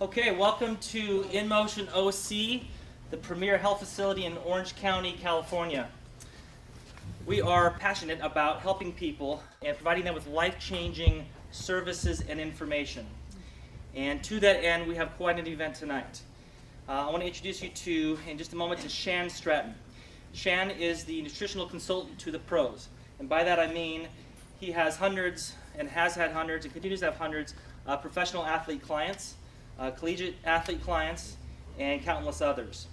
Okay, welcome to In Motion OC, the premier health facility in Orange County, California. We are passionate about helping people and providing them with life-changing services and information. And to that end, we have quite an event tonight. I want to introduce you to, in just a moment, to Shan Stratton. Shan is the nutritional consultant to the pros. And by that I mean he has hundreds, and has had hundreds, and continues to have hundreds of professional athlete clients, collegiate athlete clients, and countless others.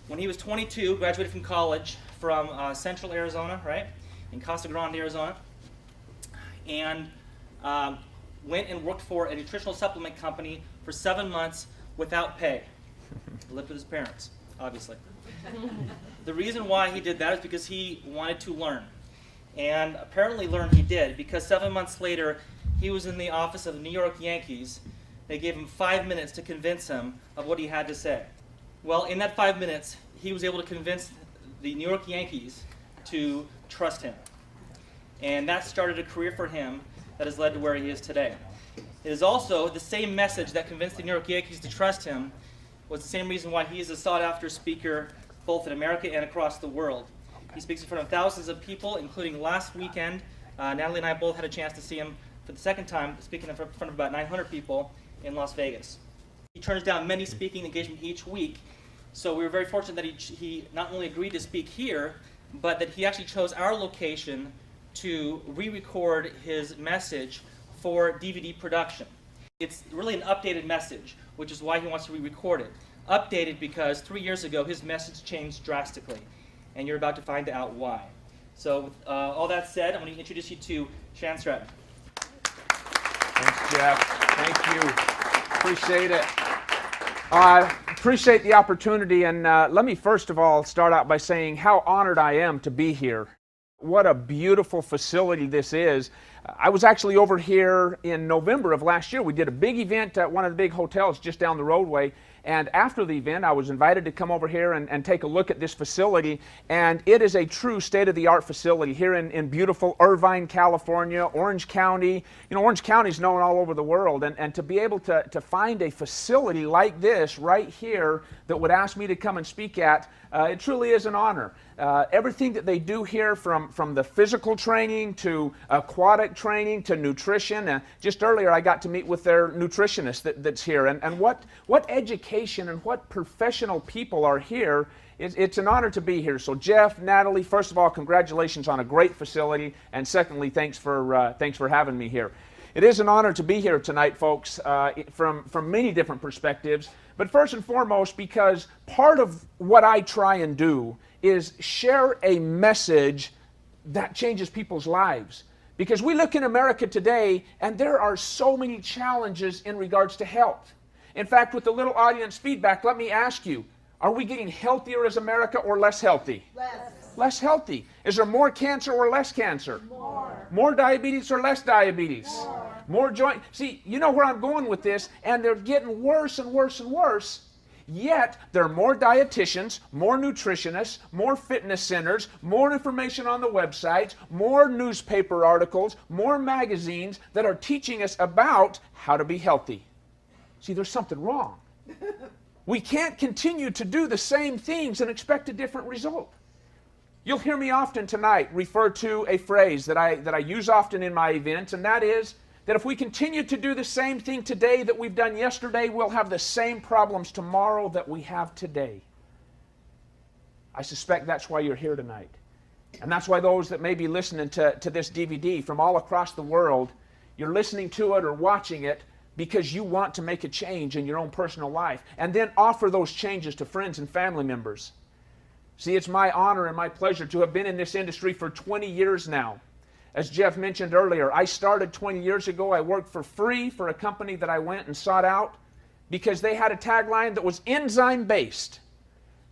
When he was 22, graduated from college from Central Arizona, right, in Casa Grande, Arizona, and went and worked for a nutritional supplement company for 7 months without pay. Lived with his parents, obviously. The reason why he did that is because he wanted to learn. And apparently learn he did, because 7 months later, he was in the office of the New York Yankees. They gave him 5 minutes to convince him of what he had to say. Well, in that 5 minutes, he was able to convince the New York Yankees to trust him. And that started a career for him that has led to where he is today. It is also the same message that convinced the New York Yankees to trust him was the same reason why he is a sought-after speaker both in America and across the world. He speaks in front of thousands of people, including last weekend. Natalie and I both had a chance to see him for the second time, speaking in front of about 900 people in Las Vegas. He turns down many speaking engagements each week, so we were very fortunate that he not only agreed to speak here, but that he actually chose our location to re-record his message for DVD production. It's really an updated message, which is why he wants to re-record it. Updated because 3 years ago his message changed drastically, and you're about to find out why. So with all that said, I'm going to introduce you to Shan Stratton. Thanks, Jeff. Thank you. Appreciate it. I appreciate the opportunity, and let me first of all start out by saying how honored I am to be here. What a beautiful facility this is. I was actually over here in November of last year. We did a big event at one of the big hotels just down the roadway. And after the event, I was invited to come over here and take a look at this facility. And it is a true state-of-the-art facility here in beautiful Irvine, California, Orange County. You know, Orange County is known all over the world. And to be able to find a facility like this right here that would ask me to come and speak at, it truly is an honor. Everything that they do here, from the physical training to aquatic training to nutrition. Just earlier I got to meet with their nutritionist that's here. And what education and what professional people are here. It's an honor to be here. So Jeff, Natalie, first of all, congratulations on a great facility. And secondly, thanks for having me here. It is an honor to be here tonight, folks, from many different perspectives. But first and foremost, because part of what I try and do is share a message that changes people's lives. Because we look in America today, and there are so many challenges in regards to health. In fact, with the little audience feedback, let me ask you, are we getting healthier as America or less healthy? Less. Less healthy. Is there more cancer or less cancer? More. More diabetes or less diabetes? More. More joint. See, you know where I'm going with this, and they're getting worse and worse and worse. Yet, there are more dietitians, more nutritionists, more fitness centers, more information on the websites, more newspaper articles, more magazines that are teaching us about how to be healthy. See, there's something wrong. We can't continue to do the same things and expect a different result. You'll hear me often tonight refer to a phrase that I use often in my events, and that is that if we continue to do the same thing today that we've done yesterday, we'll have the same problems tomorrow that we have today. I suspect that's why you're here tonight. And that's why those that may be listening to this DVD from all across the world, you're listening to it or watching it because you want to make a change in your own personal life and then offer those changes to friends and family members. See, it's my honor and my pleasure to have been in this industry for 20 years now. As Jeff mentioned earlier, I started 20 years ago. I worked for free for a company that I went and sought out because they had a tagline that was enzyme-based.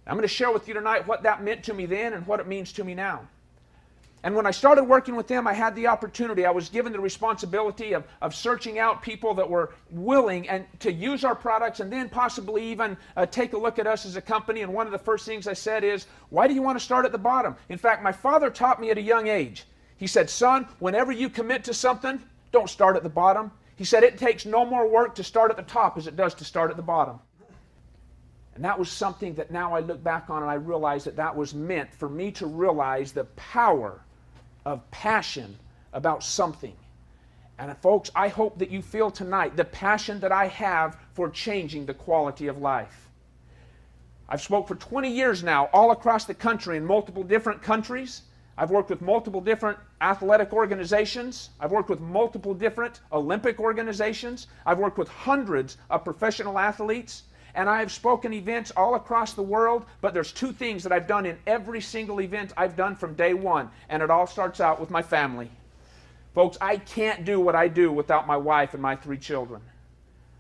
I'm going to share with you tonight what that meant to me then and what it means to me now. And when I started working with them, I had the opportunity, I was given the responsibility of searching out people that were willing and to use our products and then possibly even take a look at us as a company. And one of the first things I said is, why do you want to start at the bottom? In fact, my father taught me at a young age. He said, son, whenever you commit to something, don't start at the bottom. He said, it takes no more work to start at the top as it does to start at the bottom. And that was something that now I look back on and I realize that that was meant for me to realize the power of passion about something. And folks, I hope that you feel tonight the passion that I have for changing the quality of life. I've spoke for 20 years now all across the country in multiple different countries. I've worked with multiple different athletic organizations. I've worked with multiple different Olympic organizations. I've worked with hundreds of professional athletes. And I have spoken events all across the world, but there's two things that I've done in every single event I've done from day one, and it all starts out with my family. Folks, I can't do what I do without my wife and my 3 children.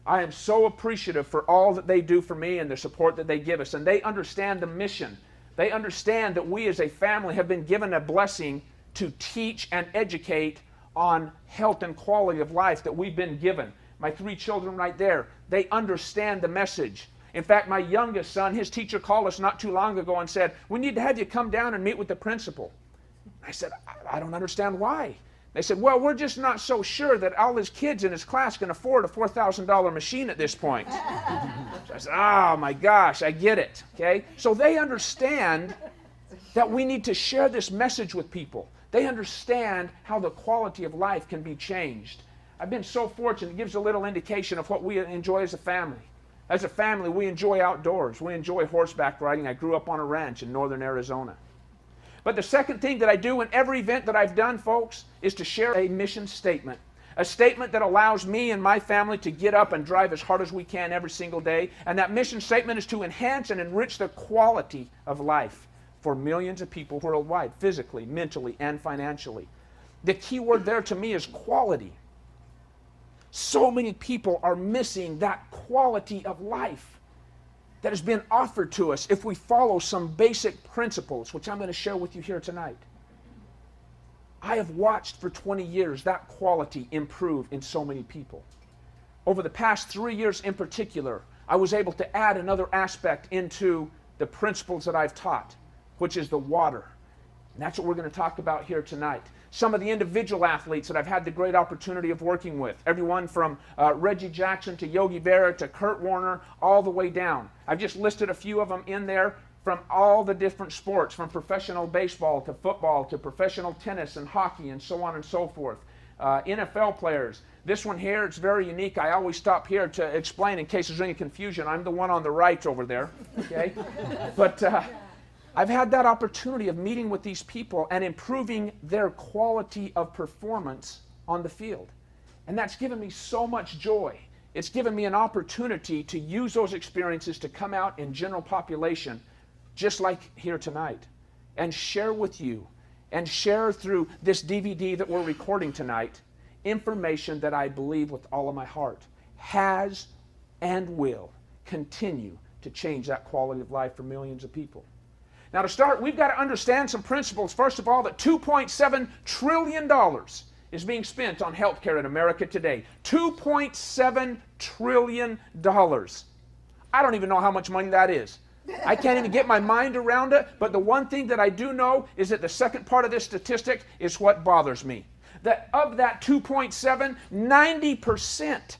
I am so appreciative for all that they do for me and the support that they give us, and they understand the mission. They understand that we as a family have been given a blessing to teach and educate on health and quality of life that we've been given. My 3 children right there, they understand the message. In fact, my youngest son, his teacher called us not too long ago and said, we need to have you come down and meet with the principal. I said, I don't understand why. They said, well, we're just not so sure that all his kids in his class can afford a $4,000 machine at this point. So I said, oh my gosh, I get it. Okay? So they understand that we need to share this message with people. They understand how the quality of life can be changed. I've been so fortunate. It gives a little indication of what we enjoy as a family. As a family, we enjoy outdoors. We enjoy horseback riding. I grew up on a ranch in northern Arizona. But the second thing that I do in every event that I've done, folks, is to share a mission statement. A statement that allows me and my family to get up and drive as hard as we can every single day. And that mission statement is to enhance and enrich the quality of life for millions of people worldwide, physically, mentally, and financially. The key word there to me is quality. So many people are missing that quality of life that has been offered to us if we follow some basic principles, which I'm going to share with you here tonight. I have watched for 20 years that quality improve in so many people. Over the past 3 years in particular, I was able to add another aspect into the principles that I've taught, which is the water. And that's what we're going to talk about here tonight. Some of the individual athletes that I've had the great opportunity of working with, everyone from Reggie Jackson to Yogi Berra to Kurt Warner, all the way down. I've just listed a few of them in there from all the different sports, from professional baseball to football to professional tennis and hockey and so on and so forth. NFL players. This one here, it's very unique. I always stop here to explain in case there's any confusion. I'm the one on the right over there, okay? But I've had that opportunity of meeting with these people and improving their quality of performance on the field. And that's given me so much joy. It's given me an opportunity to use those experiences to come out in general population, just like here tonight, and share with you, and share through this DVD that we're recording tonight, information that I believe with all of my heart has and will continue to change that quality of life for millions of people. Now to start, we've got to understand some principles. First of all, that $2.7 trillion is being spent on healthcare in America today. $2.7 trillion. I don't even know how much money that is. I can't even get my mind around it, but the one thing that I do know is that the second part of this statistic is what bothers me. That of that 2.7, 90%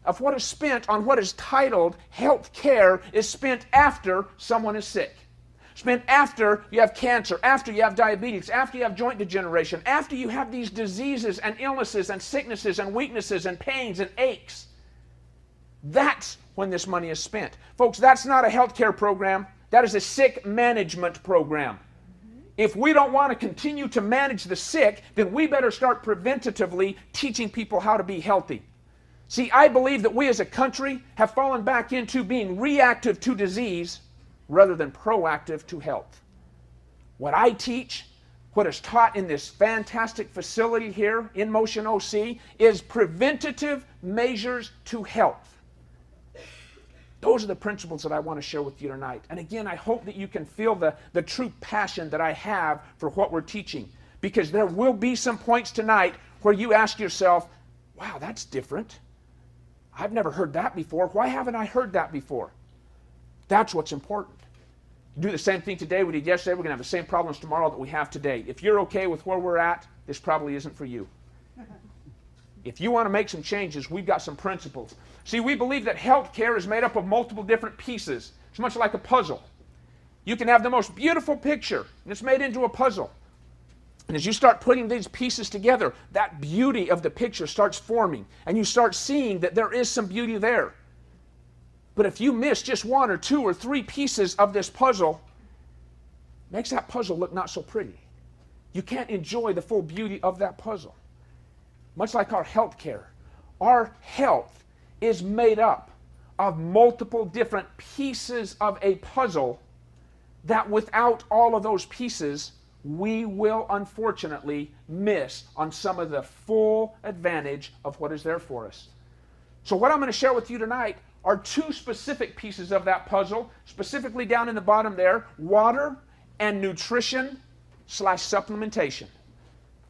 of what is spent on what is titled health care is spent after someone is sick. Spent after you have cancer, after you have diabetes, after you have joint degeneration, after you have these diseases and illnesses and sicknesses and weaknesses and pains and aches. That's when this money is spent. Folks, that's not a healthcare program. That is a sick management program. If we don't want to continue to manage the sick, then we better start preventatively teaching people how to be healthy. See, I believe that we as a country have fallen back into being reactive to disease rather than proactive to health. What I teach, what is taught in this fantastic facility here in Motion OC, is preventative measures to health. Those are the principles that I want to share with you tonight. And again, I hope that you can feel the true passion that I have for what we're teaching. Because there will be some points tonight where you ask yourself, wow, that's different. I've never heard that before. Why haven't I heard that before? That's what's important. Do the same thing today we did yesterday. We're going to have the same problems tomorrow that we have today. If you're okay with where we're at, this probably isn't for you. If you want to make some changes, we've got some principles. See, we believe that healthcare is made up of multiple different pieces. It's much like a puzzle. You can have the most beautiful picture, and it's made into a puzzle. And as you start putting these pieces together, that beauty of the picture starts forming, and you start seeing that there is some beauty there. But if you miss just one or two or three pieces of this puzzle, it makes that puzzle look not so pretty. You can't enjoy the full beauty of that puzzle. Much like our health care, our health is made up of multiple different pieces of a puzzle that without all of those pieces, we will unfortunately miss on some of the full advantage of what is there for us. So what I'm going to share with you tonight are two specific pieces of that puzzle, specifically down in the bottom there, water and nutrition / supplementation.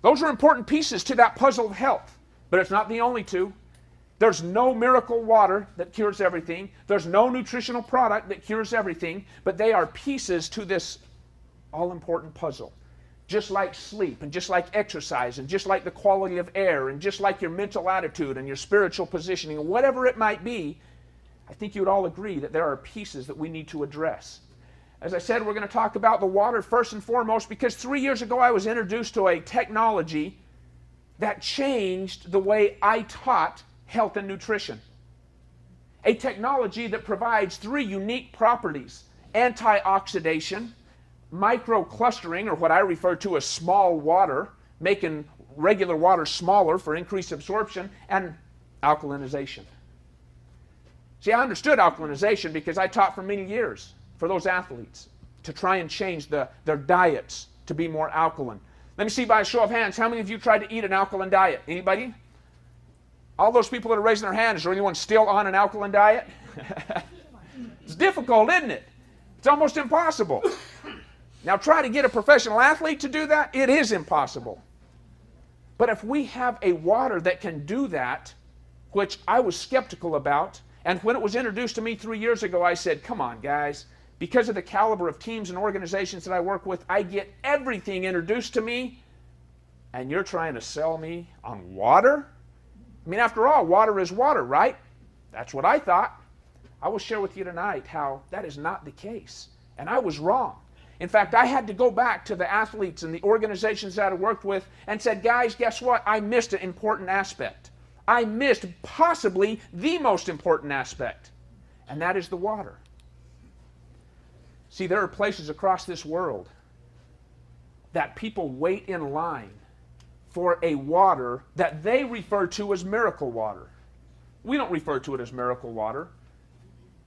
Those are important pieces to that puzzle of health, but it's not the only two. There's no miracle water that cures everything. There's no nutritional product that cures everything, but they are pieces to this all-important puzzle. Just like sleep, and just like exercise, and just like the quality of air, and just like your mental attitude and your spiritual positioning, and whatever it might be, I think you would all agree that there are pieces that we need to address. As I said, we're going to talk about the water first and foremost because 3 years ago I was introduced to a technology that changed the way I taught health and nutrition. A technology that provides three unique properties: antioxidation, microclustering, or what I refer to as small water, making regular water smaller for increased absorption, and alkalinization. See, I understood alkalinization because I taught for many years for those athletes to try and change their diets to be more alkaline. Let me see by a show of hands, how many of you tried to eat an alkaline diet? Anybody? All those people that are raising their hands, is there anyone still on an alkaline diet? It's difficult, isn't it? It's almost impossible. Now try to get a professional athlete to do that. It is impossible. But if we have a water that can do that, which I was skeptical about, and when it was introduced to me 3 years ago, I said, come on, guys. Because of the caliber of teams and organizations that I work with, I get everything introduced to me, and you're trying to sell me on water? I mean, after all, water is water, right? That's what I thought. I will share with you tonight how that is not the case. And I was wrong. In fact, I had to go back to the athletes and the organizations that I worked with and said, guys, guess what? I missed an important aspect. I missed possibly the most important aspect, and that is the water. See, there are places across this world that people wait in line for a water that they refer to as miracle water. We don't refer to it as miracle water,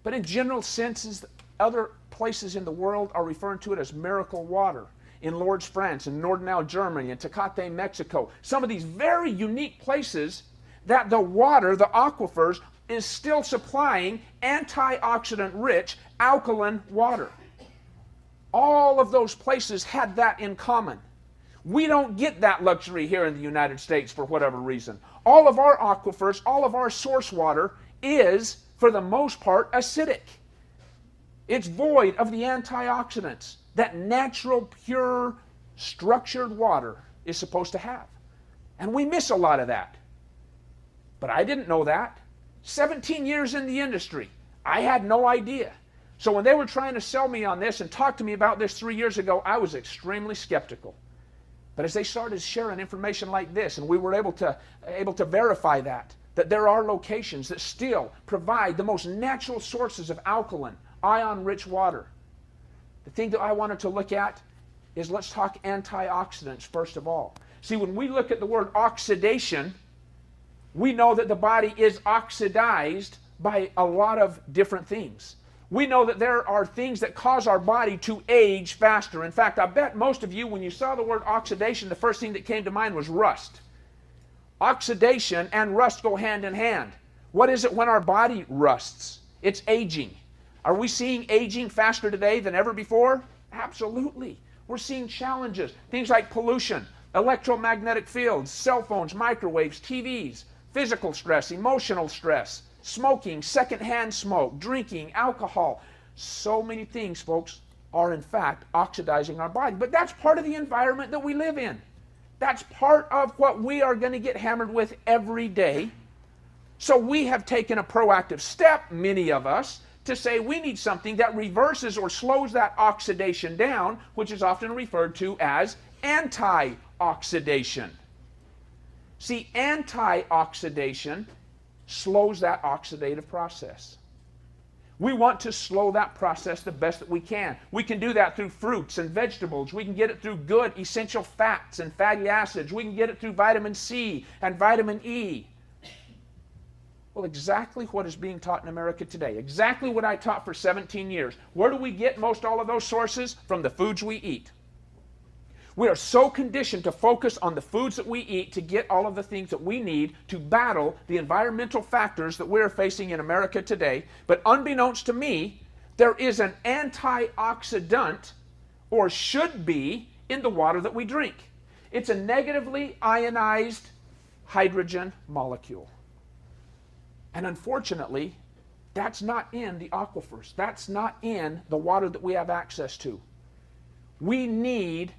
but in general senses, other places in the world are referring to it as miracle water. In Lourdes, France, in Nordenau, Germany, in Tecate, Mexico, some of these very unique places that the water, the aquifers, is still supplying antioxidant-rich, alkaline water. All of those places had that in common. We don't get that luxury here in the United States for whatever reason. All of our aquifers, all of our source water is, for the most part, acidic. It's void of the antioxidants that natural, pure, structured water is supposed to have. And we miss a lot of that. But I didn't know that. 17 years in the industry, I had no idea. So when they were trying to sell me on this and talk to me about this 3 years ago, I was extremely skeptical. But as they started sharing information like this, and we were able to verify that there are locations that still provide the most natural sources of alkaline, ion-rich water. The thing that I wanted to look at is, let's talk antioxidants first of all. See, when we look at the word oxidation, we know that the body is oxidized by a lot of different things. We know that there are things that cause our body to age faster. In fact, I bet most of you, when you saw the word oxidation, the first thing that came to mind was rust. Oxidation and rust go hand in hand. What is it when our body rusts? It's aging. Are we seeing aging faster today than ever before? Absolutely. We're seeing challenges. Things like pollution, electromagnetic fields, cell phones, microwaves, TVs, physical stress, emotional stress, smoking, secondhand smoke, drinking, alcohol. So many things, folks, are in fact oxidizing our body. But that's part of the environment that we live in. That's part of what we are going to get hammered with every day. So we have taken a proactive step, many of us, to say we need something that reverses or slows that oxidation down, which is often referred to as antioxidation. See, antioxidation slows that oxidative process. We want to slow that process the best that we can. We can do that through fruits and vegetables. We can get it through good essential fats and fatty acids. We can get it through vitamin C and vitamin E. Well, exactly what is being taught in America today. Exactly what I taught for 17 years. Where do we get most all of those sources? From the foods we eat. We are so conditioned to focus on the foods that we eat to get all of the things that we need to battle the environmental factors that we're facing in America today. But unbeknownst to me, there is an antioxidant, or should be, in the water that we drink. It's a negatively ionized hydrogen molecule. And unfortunately, that's not in the aquifers. That's not in the water that we have access to. We need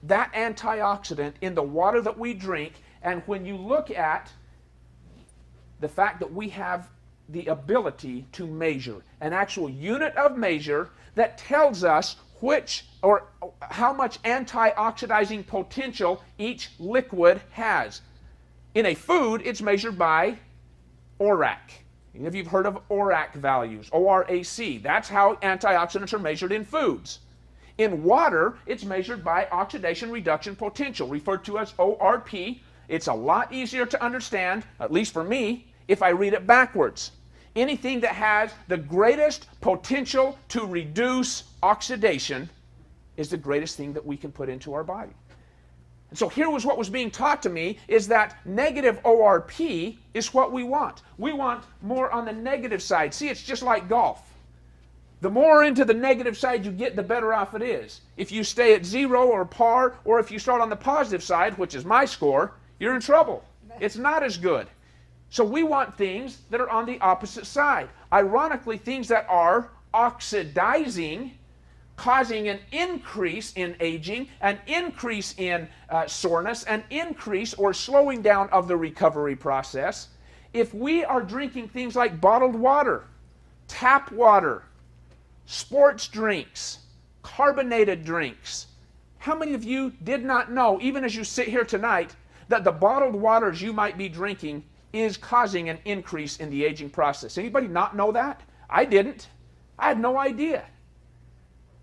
that antioxidant in the water that we drink. And when you look at the fact that we have the ability to measure, an actual unit of measure that tells us which or how much antioxidizing potential each liquid has. In a food, it's measured by ORAC. If you've heard of ORAC values, O-R-A-C, that's how antioxidants are measured in foods. In water, it's measured by oxidation reduction potential, referred to as ORP. It's a lot easier to understand, at least for me, if I read it backwards. Anything that has the greatest potential to reduce oxidation is the greatest thing that we can put into our body. And so here was what was being taught to me, is that negative ORP is what we want. We want more on the negative side. See, it's just like golf. The more into the negative side you get, the better off it is. If you stay at 0 or par, or if you start on the positive side, which is my score, you're in trouble. It's not as good. So we want things that are on the opposite side. Ironically, things that are oxidizing, causing an increase in aging, an increase in soreness, an increase or slowing down of the recovery process. If we are drinking things like bottled water, tap water, sports drinks, carbonated drinks, how many of you did not know, even as you sit here tonight, that the bottled waters you might be drinking is causing an increase in the aging process? Anybody not know that? I didn't. I had no idea.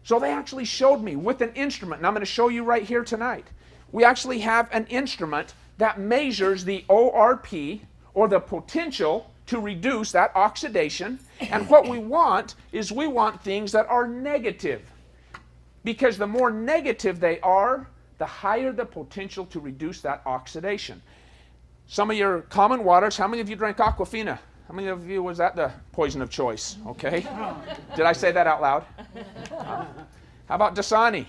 So they actually showed me with an instrument, and I'm going to show you right here tonight. We actually have an instrument that measures the ORP, or the potential to reduce that oxidation. And what we want is we want things that are negative. Because the more negative they are, the higher the potential to reduce that oxidation. Some of your common waters, how many of you drank Aquafina? How many of you was that the poison of choice? Okay. Did I say that out loud? How about Dasani?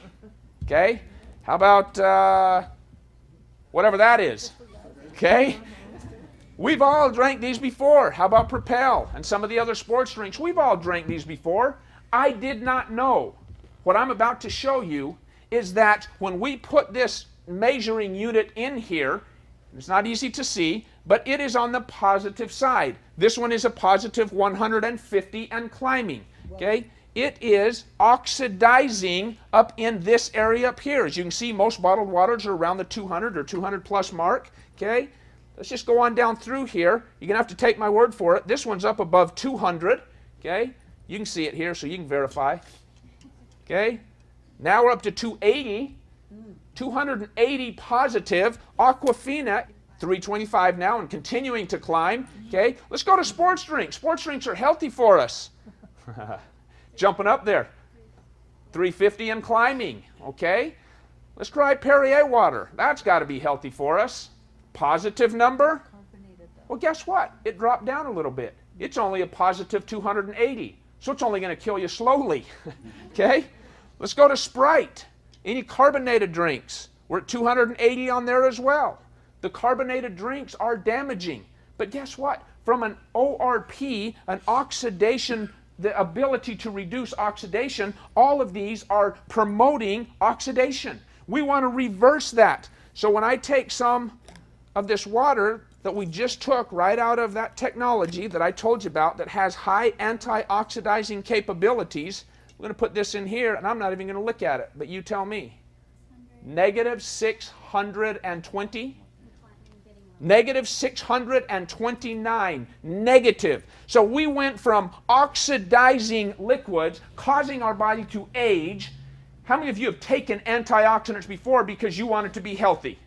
Okay. How about whatever that is? Okay. We've all drank these before. How about Propel and some of the other sports drinks? We've all drank these before. I did not know. What I'm about to show you is that when we put this measuring unit in here, it's not easy to see, but it is on the positive side. This one is a positive 150 and climbing. Okay? It is oxidizing up in this area up here. As you can see, most bottled waters are around the 200 or 200 plus mark. Okay? Let's just go on down through here. You're going to have to take my word for it. This one's up above 200. Okay? You can see it here, so you can verify. Okay? Now we're up to 280. 280 positive. Aquafina, 325 now and continuing to climb. Okay? Let's go to sports drinks. Sports drinks are healthy for us. Jumping up there. 350 and climbing. Okay? Let's try Perrier water. That's got to be healthy for us. Positive number? Well, guess what? It dropped down a little bit. It's only a positive 280. So it's only going to kill you slowly. Okay? Let's go to Sprite. Any carbonated drinks? We're at 280 on there as well. The carbonated drinks are damaging. But guess what? From an ORP, an oxidation, the ability to reduce oxidation, all of these are promoting oxidation. We want to reverse that. So when I take some of this water that we just took right out of that technology that I told you about that has high antioxidizing capabilities, we're going to put this in here, and I'm not even going to look at it, but you tell me. Negative 620. Negative 629. Negative. So we went from oxidizing liquids, causing our body to age. How many of you have taken antioxidants before because you wanted to be healthy?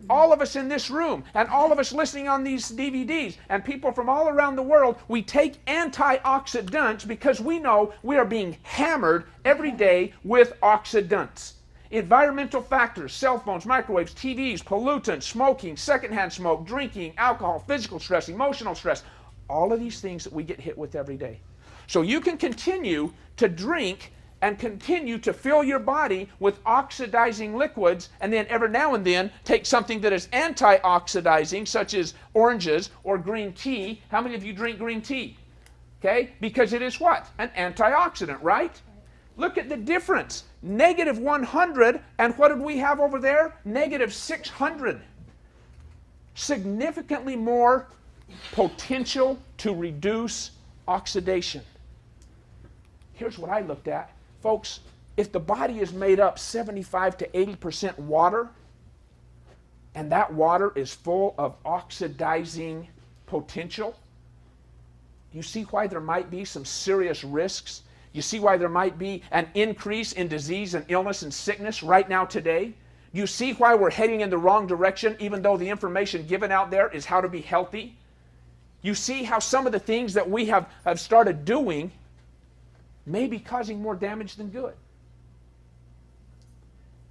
All of us in this room, and all of us listening on these DVDs, and people from all around the world, we take antioxidants because we know we are being hammered every day with oxidants. Environmental factors, cell phones, microwaves, TVs, pollutants, smoking, secondhand smoke, drinking, alcohol, physical stress, emotional stress, all of these things that we get hit with every day. So you can continue to drink and continue to fill your body with oxidizing liquids, and then every now and then take something that is antioxidizing, such as oranges or green tea. How many of you drink green tea? Okay, because it is what? An antioxidant, right? Look at the difference. Negative 100, and what did we have over there? Negative 600. Significantly more potential to reduce oxidation. Here's what I looked at. Folks, if the body is made up 75 to 80% water, and that water is full of oxidizing potential, you see why there might be some serious risks? You see why there might be an increase in disease and illness and sickness right now today? You see why we're heading in the wrong direction, even though the information given out there is how to be healthy? You see how some of the things that we have started doing may be causing more damage than good.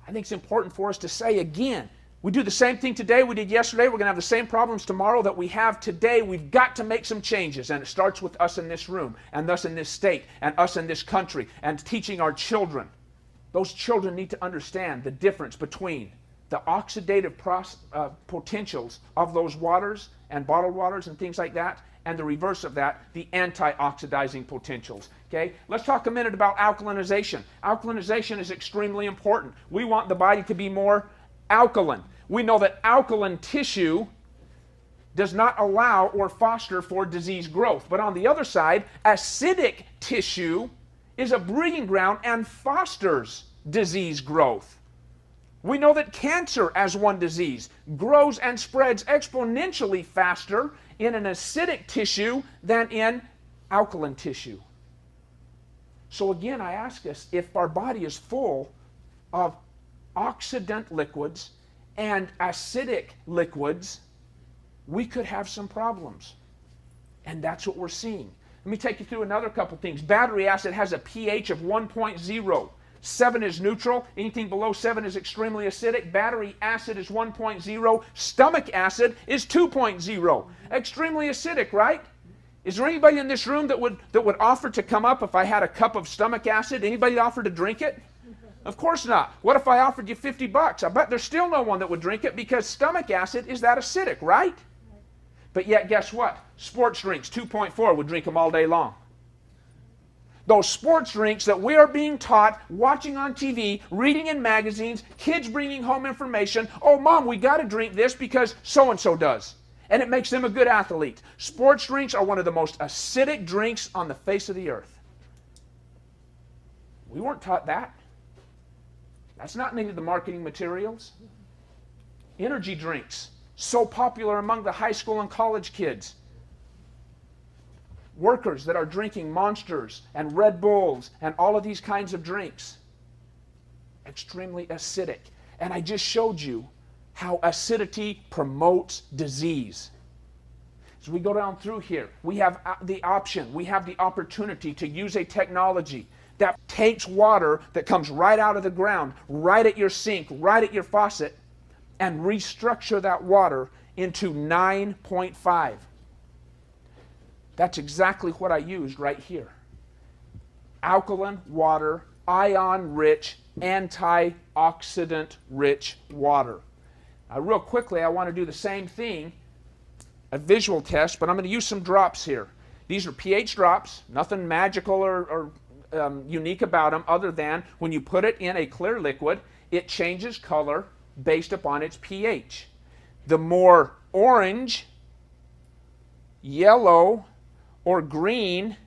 I think it's important for us to say again, we do the same thing today we did yesterday. We're going to have the same problems tomorrow that we have today. We've got to make some changes, and it starts with us in this room, and us in this state, and us in this country, and teaching our children. Those children need to understand the difference between the oxidative potentials of those waters and bottled waters and things like that, and the reverse of that, the anti-oxidizing potentials. Okay? Let's talk a minute about alkalinization. Alkalinization is extremely important. We want the body to be more alkaline. We know that alkaline tissue does not allow or foster for disease growth. But on the other side, acidic tissue is a breeding ground and fosters disease growth. We know that cancer, as one disease, grows and spreads exponentially faster in an acidic tissue than in alkaline tissue. So again, I ask us, if our body is full of oxidant liquids and acidic liquids, we could have some problems. And that's what we're seeing. Let me take you through another couple things. Battery acid has a pH of 1.0. 7 is neutral. Anything below 7 is extremely acidic. Battery acid is 1.0. Stomach acid is 2.0. Extremely acidic, right? Is there anybody in this room that would offer to come up if I had a cup of stomach acid? Anybody offer to drink it? Of course not. What if I offered you $50? I bet there's still no one that would drink it because stomach acid is that acidic, right? But yet, guess what? Sports drinks, 2.4, would drink them all day long. Those sports drinks that we are being taught, watching on TV, reading in magazines, kids bringing home information, oh, Mom, we got to drink this because so-and-so does. And it makes them a good athlete. Sports drinks are one of the most acidic drinks on the face of the earth. We weren't taught that. That's not any of the marketing materials. Energy drinks, so popular among the high school and college kids. Workers that are drinking Monsters and Red Bulls and all of these kinds of drinks. Extremely acidic. And I just showed you how acidity promotes disease. As we go down through here, we have the option, we have the opportunity to use a technology that takes water that comes right out of the ground, right at your sink, right at your faucet, and restructure that water into 9.5. That's exactly what I used right here. Alkaline water, ion-rich, antioxidant-rich water. Now, real quickly, I want to do the same thing, a visual test, but I'm going to use some drops here. These are pH drops, nothing magical or unique about them other than when you put it in a clear liquid, it changes color based upon its pH. The more orange, yellow, or green,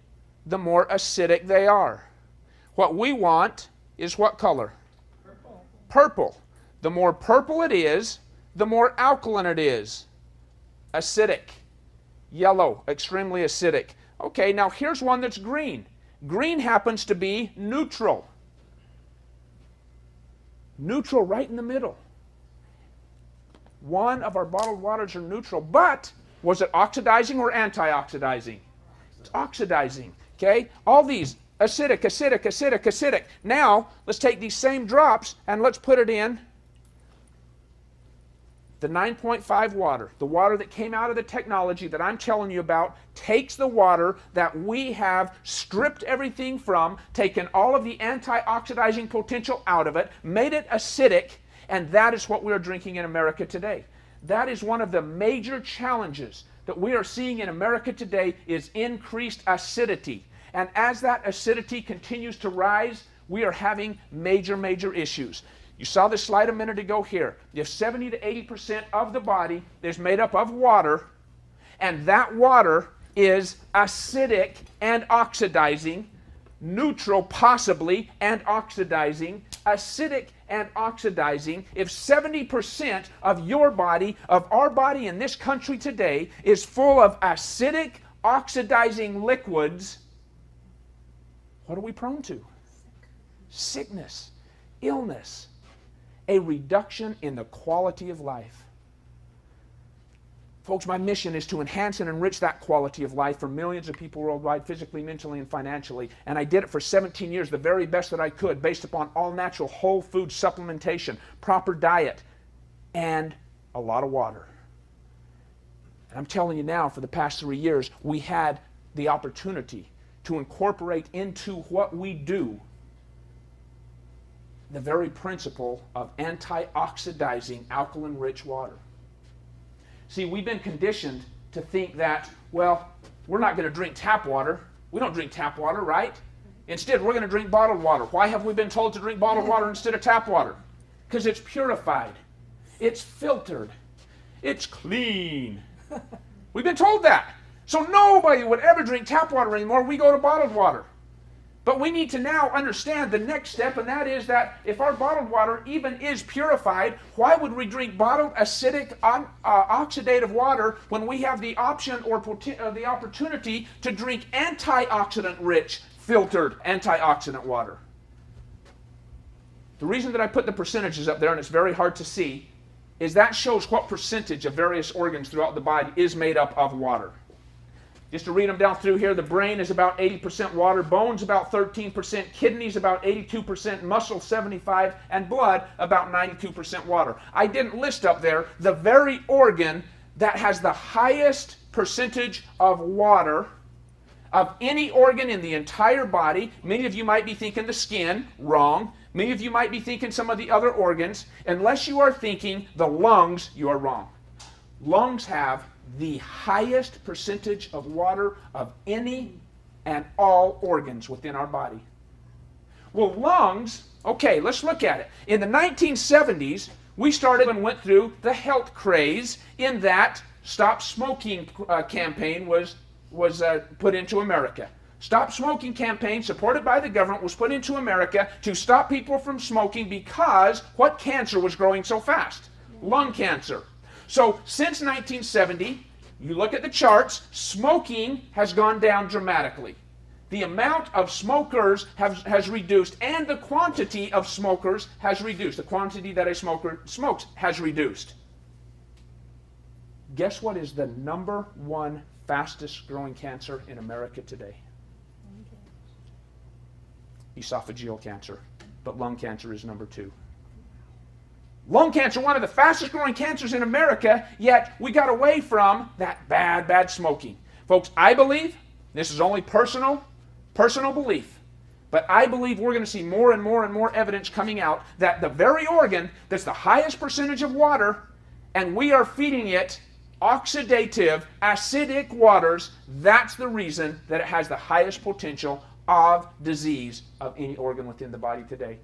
the more acidic they are. What we want is what color? Purple. Purple. The more purple it is, the more alkaline it is. Acidic. Yellow, extremely acidic. Okay, now here's one that's green. Green happens to be neutral. Neutral right in the middle. One of our bottled waters are neutral, but was it oxidizing or antioxidizing? It's oxidizing. Okay? All these acidic, acidic, acidic, acidic. Now, let's take these same drops and let's put it in the 9.5 water. The water that came out of the technology that I'm telling you about takes the water that we have stripped everything from, taken all of the antioxidizing potential out of it, made it acidic, and that is what we're drinking in America today. That is one of the major challenges that we are seeing in America today is increased acidity. And as that acidity continues to rise, we are having major, major issues. You saw this slide a minute ago here. If 70 to 80% of the body is made up of water, and that water is acidic and oxidizing, neutral possibly and oxidizing, acidic and oxidizing, if 70% of your body, of our body in this country today, is full of acidic, oxidizing liquids, what are we prone to? Sickness, illness, a reduction in the quality of life. Folks, my mission is to enhance and enrich that quality of life for millions of people worldwide, physically, mentally, and financially. And I did it for 17 years, the very best that I could, based upon all natural whole food supplementation, proper diet, and a lot of water. And I'm telling you now, for the past 3 years, we had the opportunity to incorporate into what we do the very principle of antioxidizing alkaline-rich water. See, we've been conditioned to think that, well, we're not going to drink tap water. We don't drink tap water, right? Instead, we're going to drink bottled water. Why have we been told to drink bottled water instead of tap water? Because it's purified. It's filtered. It's clean. We've been told that. So nobody would ever drink tap water anymore. We go to bottled water. But we need to now understand the next step, and that is that if our bottled water even is purified, why would we drink bottled acidic oxidative water when we have the option or the opportunity to drink antioxidant-rich, filtered antioxidant water? The reason that I put the percentages up there, and it's very hard to see, is that shows what percentage of various organs throughout the body is made up of water. Just to read them down through here, the brain is about 80% water, bones about 13%, kidneys about 82%, muscle 75%, and blood about 92% water. I didn't list up there the very organ that has the highest percentage of water of any organ in the entire body. Many of you might be thinking the skin, wrong. Many of you might be thinking some of the other organs. Unless you are thinking the lungs, you are wrong. Lungs have the highest percentage of water of any and all organs within our body. Well, lungs, okay, let's look at it. In the 1970s, we started and went through the health craze in that Stop Smoking campaign was put into America. Stop Smoking campaign, supported by the government, was put into America to stop people from smoking because what cancer was growing so fast? Lung cancer. So since 1970, you look at the charts, smoking has gone down dramatically. The amount of smokers has reduced, and the quantity of smokers has reduced. The quantity that a smoker smokes has reduced. Guess what is the #1 fastest growing cancer in America today? Esophageal cancer, but lung cancer is #2. Lung cancer, one of the fastest growing cancers in America, yet we got away from that bad smoking. Folks, I believe, this is only personal belief, but I believe we're going to see more and more and more evidence coming out that the very organ that's the highest percentage of water, and we are feeding it oxidative, acidic waters, that's the reason that it has the highest potential of disease of any organ within the body today.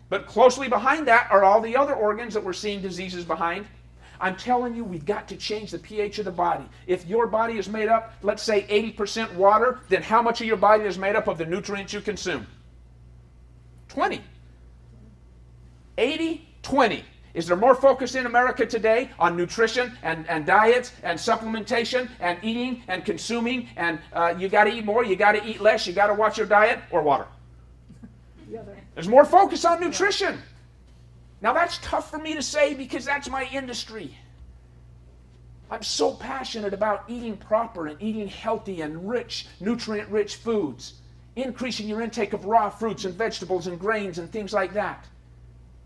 But closely behind that are all the other organs that we're seeing diseases behind. I'm telling you, we've got to change the pH of the body. If your body is made up, let's say 80% water, then how much of your body is made up of the nutrients you consume? 20. 80, 20. Is there more focus in America today on nutrition and diets and supplementation and eating and consuming and you got to eat more, you got to eat less, you got to watch your diet, or water? There's more focus on nutrition. Now that's tough for me to say because that's my industry. I'm so passionate about eating proper and eating healthy and rich, nutrient-rich foods, increasing your intake of raw fruits and vegetables and grains and things like that.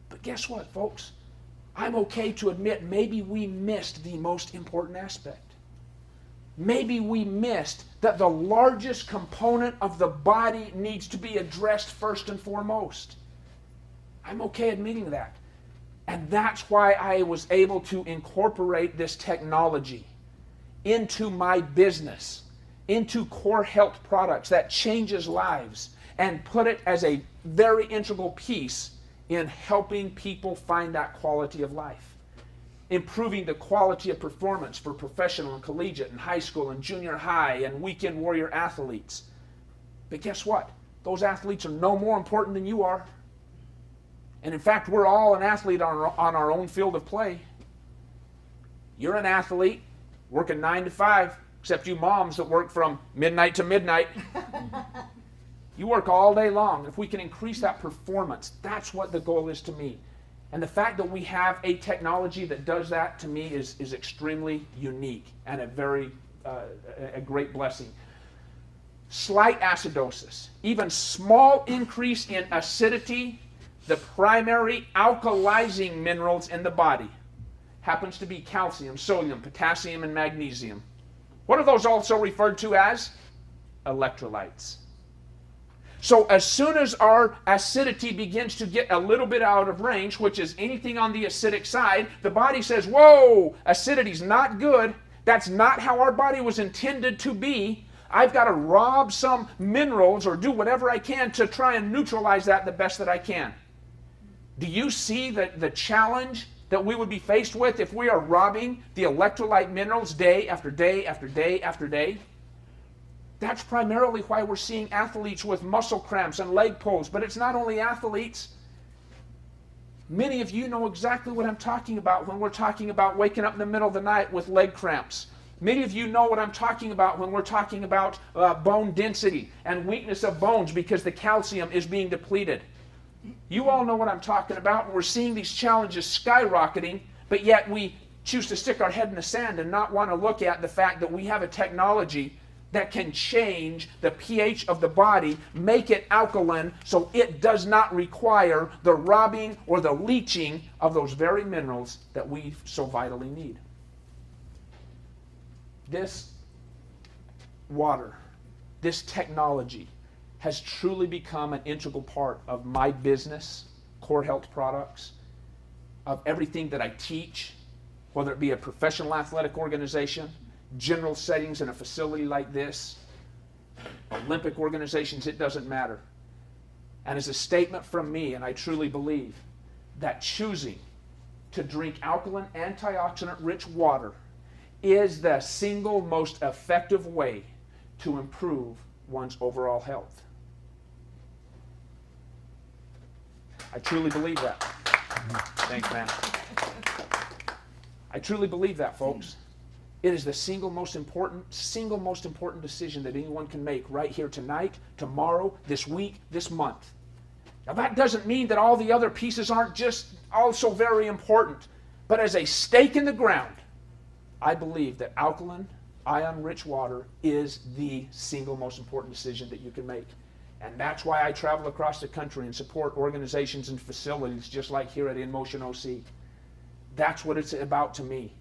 But guess what, folks? I'm okay to admit maybe we missed the most important aspect. Maybe we missed that the largest component of the body needs to be addressed first and foremost. I'm okay admitting that. And that's why I was able to incorporate this technology into my business, into core health products that changes lives, and put it as a very integral piece in helping people find that quality of life, improving the quality of performance for professional and collegiate and high school and junior high and weekend warrior athletes. But guess what? Those athletes are no more important than you are. And in fact, we're all an athlete on our own field of play. You're an athlete working 9 to 5, except you moms that work from midnight to midnight. You work all day long. If we can increase that performance, that's what the goal is to me. And the fact that we have a technology that does that, to me, is extremely unique and a great blessing. Slight acidosis, even small increase in acidity, the primary alkalizing minerals in the body, happens to be calcium, sodium, potassium, and magnesium. What are those also referred to as? Electrolytes. So as soon as our acidity begins to get a little bit out of range, which is anything on the acidic side, the body says, whoa, acidity's not good. That's not how our body was intended to be. I've got to rob some minerals or do whatever I can to try and neutralize that the best that I can. Do you see the challenge that we would be faced with if we are robbing the electrolyte minerals day after day after day after day? That's primarily why we're seeing athletes with muscle cramps and leg pulls. But it's not only athletes. Many of you know exactly what I'm talking about when we're talking about waking up in the middle of the night with leg cramps. Many of you know what I'm talking about when we're talking about bone density and weakness of bones because the calcium is being depleted. You all know what I'm talking about, and we're seeing these challenges skyrocketing, but yet we choose to stick our head in the sand and not want to look at the fact that we have a technology that can change the pH of the body, make it alkaline, so it does not require the robbing or the leaching of those very minerals that we so vitally need. This water, this technology, has truly become an integral part of my business, Core Health Products, of everything that I teach, whether it be a professional athletic organization, general settings in a facility like this, Olympic organizations, it doesn't matter. And as a statement from me, and I truly believe, that choosing to drink alkaline, antioxidant-rich water is the single most effective way to improve one's overall health. I truly believe that. Thanks, man. I truly believe that, folks. It is the single most important decision that anyone can make right here tonight, tomorrow, this week, this month. Now that doesn't mean that all the other pieces aren't just also very important, but as a stake in the ground, I believe that alkaline, ion-rich water is the single most important decision that you can make. And that's why I travel across the country and support organizations and facilities just like here at In Motion OC. That's what it's about to me.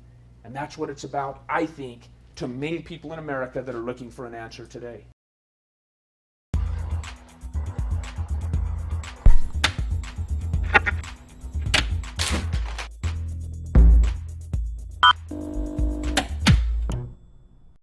And that's what it's about, I think, to many people in America that are looking for an answer today.